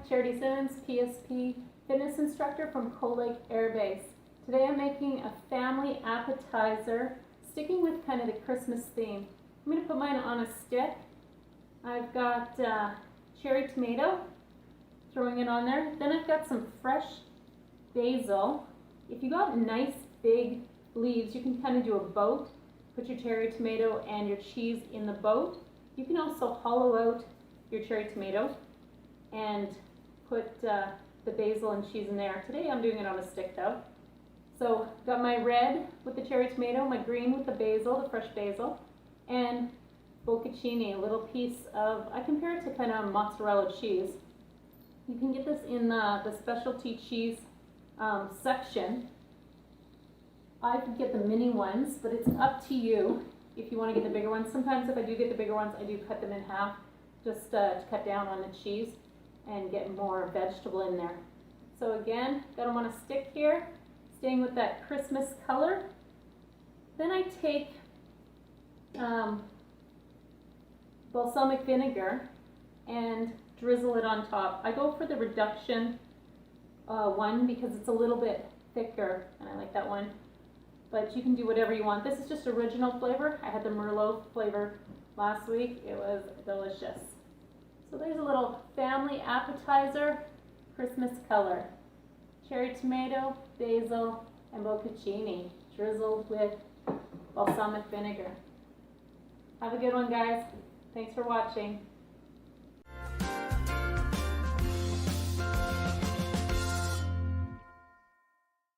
Charity Simmons, PSP fitness instructor from Cold Lake Air Base. Today I'm making a family appetizer, sticking with kind of the Christmas theme. I'm going to put mine on a stick. I've got cherry tomato, throwing it on there. Then I've got some fresh basil. If you got nice big leaves, you can kind of do a boat. Put your cherry tomato and your cheese in the boat. You can also hollow out your cherry tomato and put the basil and cheese in there. Today I'm doing it on a stick though. So got my red with the cherry tomato, my green with the basil, the fresh basil, and Bocconcini, a little piece of, I compare it to kind of mozzarella cheese. You can get this in the specialty cheese section. I could get the mini ones, but it's up to you if you want to get the bigger ones. Sometimes if I do get the bigger ones, I do cut them in half just to cut down on the cheese and get more vegetable in there. So again, got them on a stick here, staying with that Christmas color. Then I take balsamic vinegar and drizzle it on top. I go for the reduction one because it's a little bit thicker and I like that one. But you can do whatever you want. This is just original flavor. I had the Merlot flavor last week. It was delicious. So there's a little family appetizer, Christmas color. Cherry tomato, basil, and bocconcini, drizzled with balsamic vinegar. Have a good one, guys. Thanks for watching.